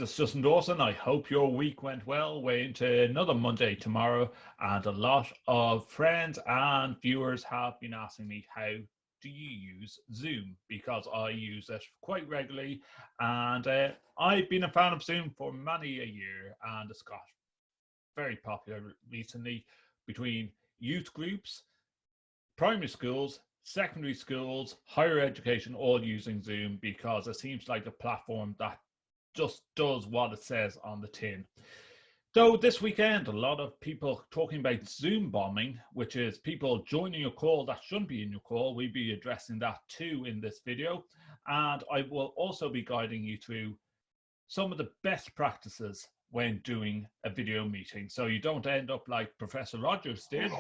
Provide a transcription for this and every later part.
it's Justin Dawson. I hope your week went well. We're into another Monday tomorrow, and a lot of friends and viewers have been asking me, how do you use Zoom? Because I use it quite regularly, and I've been a fan of Zoom for many a year, and it's got very popular recently between youth groups, primary schools, secondary schools, higher education, all using Zoom because it seems like a platform that just does what it says on the tin. Though this weekend, a lot of people talking about Zoom bombing, which is people joining your call that shouldn't be in your call. We'll be addressing that too in this video. And I will also be guiding you through some of the best practices when doing a video meeting, so you don't end up like Professor Rogers did.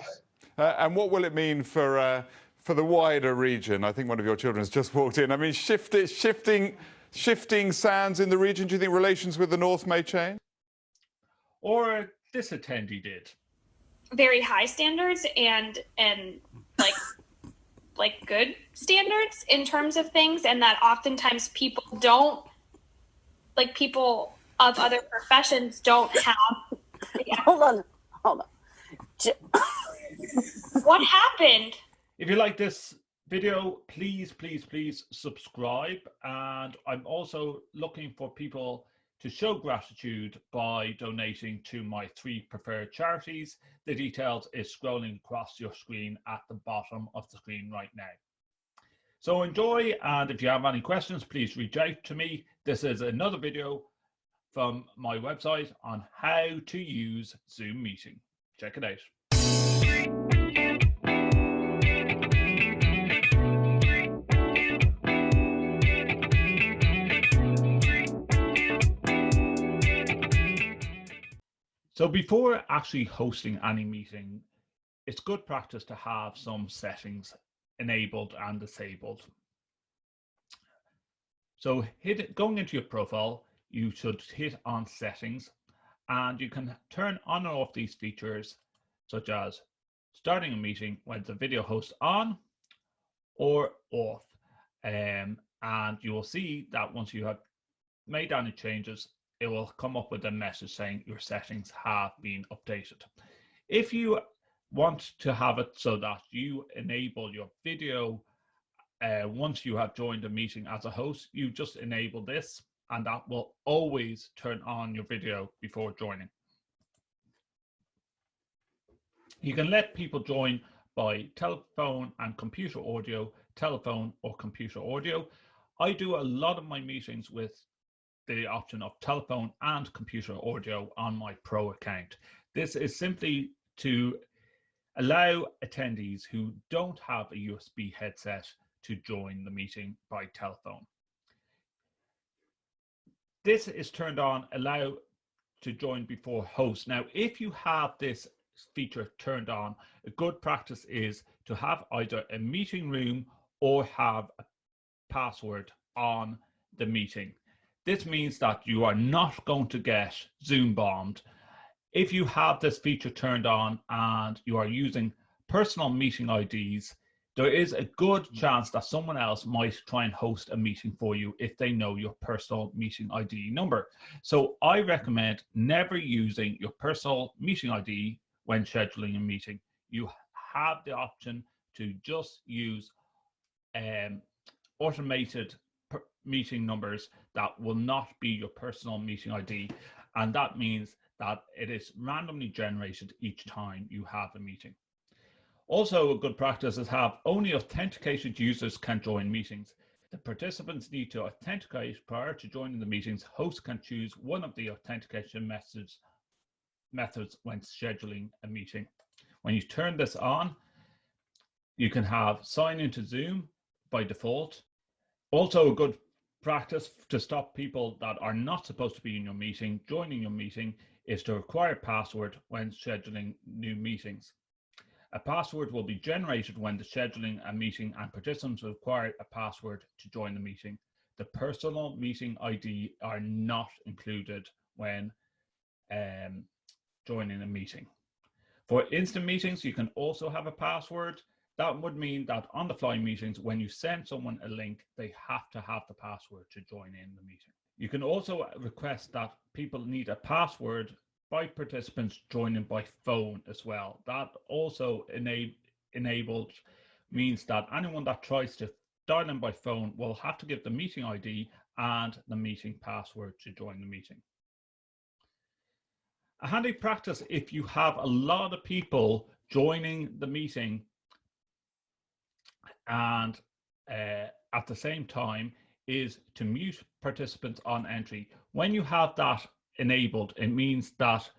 And what will it mean for the wider region? I think one of your children has just walked in. I mean, shifting sands in the region. Do you think relations with the North may change? Or this attendee did. Very high standards and like good standards in terms of things, and that oftentimes people of other professions don't have. Yeah. Hold on. What happened? If you like this video, please subscribe. And I'm also looking for people to show gratitude by donating to my 3 preferred charities. The details is scrolling across your screen at the bottom of the screen right now. So enjoy, and if you have any questions, please reach out to me. This is another video from my website on how to use Zoom meeting. Check it out. So before actually hosting any meeting, it's good practice to have some settings enabled and disabled. So going into your profile, you should hit on settings, and you can turn on or off these features, such as starting a meeting when the video host on or off. And you will see that once you have made any changes, it will come up with a message saying your settings have been updated. If you want to have it so that you enable your video once you have joined a meeting as a host, you just enable this, and that will always turn on your video before joining. You can let people join by telephone and computer audio, telephone or computer audio. I do a lot of my meetings with the option of telephone and computer audio on my Pro account. This is simply to allow attendees who don't have a USB headset to join the meeting by telephone. This is turned on, allow to join before host. Now, if you have this feature turned on, a good practice is to have either a meeting room or have a password on the meeting. This means that you are not going to get Zoom bombed. If you have this feature turned on and you are using personal meeting IDs, there is a good chance that someone else might try and host a meeting for you if they know your personal meeting ID number. So I recommend never using your personal meeting ID when scheduling a meeting. You have the option to just use automated meeting numbers that will not be your personal meeting ID. And that means that it is randomly generated each time you have a meeting. Also, a good practice is have only authenticated users can join meetings. The participants need to authenticate prior to joining the meetings. Hosts can choose one of the authentication methods when scheduling a meeting. When you turn this on, you can have sign into Zoom by default. Also, a good practice to stop people that are not supposed to be in your meeting joining your meeting is to require a password when scheduling new meetings. A password will be generated when the scheduling a meeting, and participants require a password to join the meeting. The personal meeting ID are not included when joining a meeting. For instant meetings, you can also have a password. That would mean that on the fly meetings, when you send someone a link, they have to have the password to join in the meeting. You can also request that people need a password by participants joining by phone as well. That also enabled means that anyone that tries to dial in by phone will have to give the meeting ID and the meeting password to join the meeting. A handy practice if you have a lot of people joining the meeting and at the same time is to mute participants on entry. When you have that enabled, it means that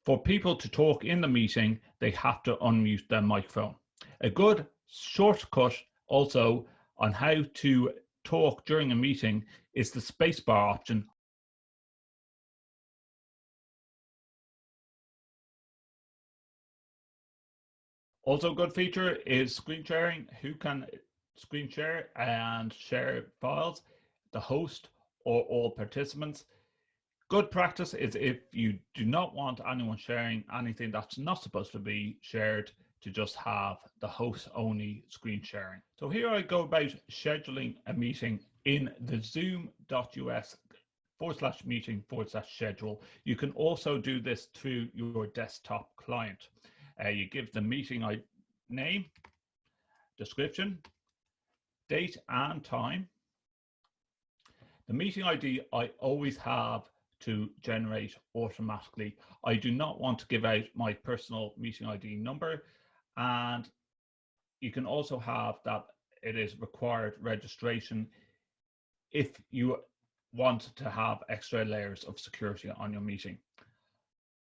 for people to talk in the meeting, they have to unmute their microphone. A good shortcut also on how to talk during a meeting is the spacebar option. Also a good feature is screen sharing. Who can screen share and share files? The host or all participants. Good practice is if you do not want anyone sharing anything that's not supposed to be shared, to just have the host only screen sharing. So here I go about scheduling a meeting in the zoom.us/meeting/schedule. You can also do this through your desktop client. You give the meeting name, description, date and time. The meeting ID I always have to generate automatically. I do not want to give out my personal meeting ID number, and you can also have that it is required registration if you want to have extra layers of security on your meeting.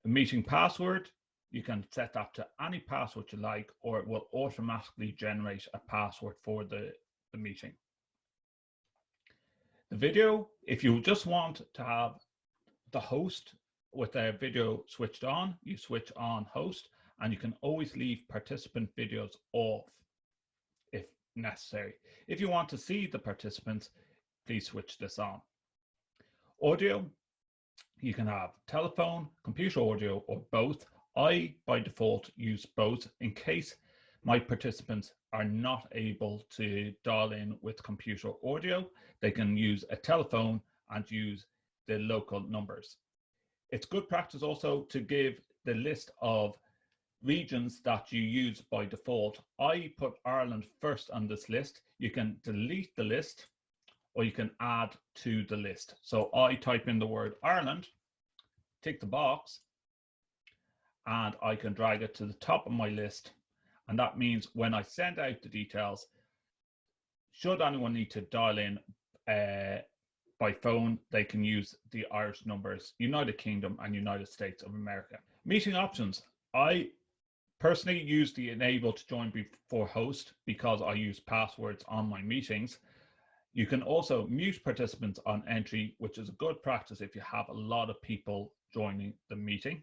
The meeting password, you can set that to any password you like, or it will automatically generate a password for the meeting. The video, if you just want to have the host with their video switched on, you switch on host, and you can always leave participant videos off if necessary. If you want to see the participants, please switch this on. Audio, you can have telephone, computer audio, or both. I, by default, use both in case my participants are not able to dial in with computer audio. They can use a telephone and use the local numbers. It's good practice also to give the list of regions that you use by default. I put Ireland first on this list. You can delete the list or you can add to the list. So I type in the word Ireland, tick the box, and I can drag it to the top of my list. And that means when I send out the details, should anyone need to dial in by phone, they can use the Irish numbers, United Kingdom and United States of America. Meeting options. I personally use the enable to join before host because I use passwords on my meetings. You can also mute participants on entry, which is a good practice if you have a lot of people joining the meeting.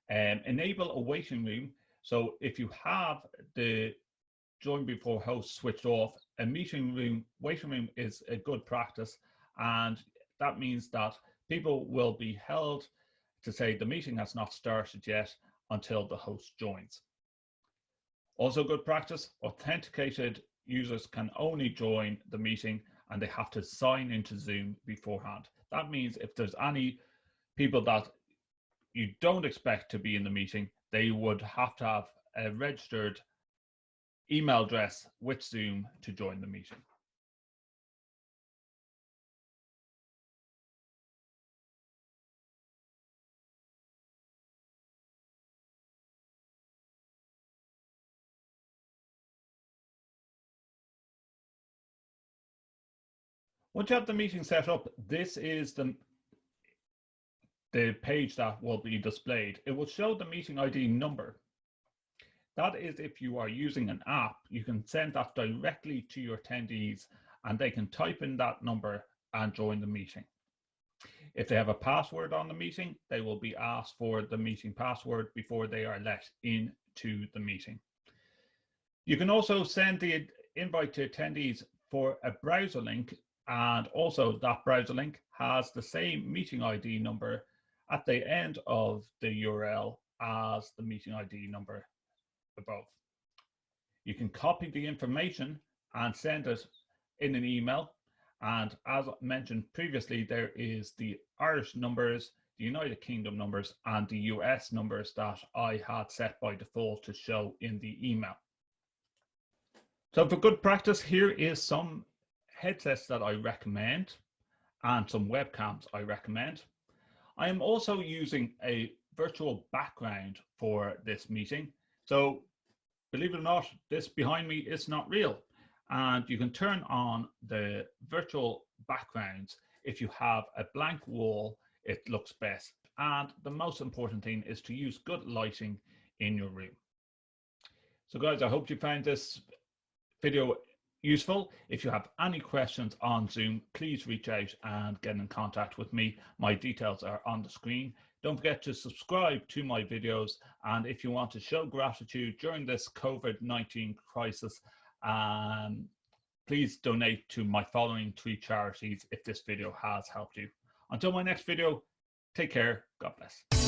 Enable a waiting room. So if you have the join before host switched off, a waiting room is a good practice. And that means that people will be held to say the meeting has not started yet until the host joins. Also good practice, authenticated users can only join the meeting and they have to sign into Zoom beforehand. That means if there's any people that you don't expect to be in the meeting, they would have to have a registered email address with Zoom to join the meeting. Once you have the meeting set up, this is the page that will be displayed. It will show the meeting ID number. That is if you are using an app, you can send that directly to your attendees and they can type in that number and join the meeting. If they have a password on the meeting, they will be asked for the meeting password before they are let into the meeting. You can also send the invite to attendees for a browser link, and also that browser link has the same meeting ID number at the end of the URL as the meeting ID number above. You can copy the information and send it in an email, And as mentioned previously, there is the Irish numbers, the United Kingdom numbers, and the US numbers that I had set by default to show in the email. So for good practice, here is some headsets that I recommend and some webcams I recommend. I am also using a virtual background for this meeting. So believe it or not, this behind me is not real. And you can turn on the virtual backgrounds. If you have a blank wall, it looks best. And the most important thing is to use good lighting in your room. So guys, I hope you found this video useful. If you have any questions on Zoom, please reach out and get in contact with me. My details are on the screen. Don't forget to subscribe to my videos. And if you want to show gratitude during this COVID-19 crisis, please donate to my following 3 charities if this video has helped you. Until my next video, take care. God bless.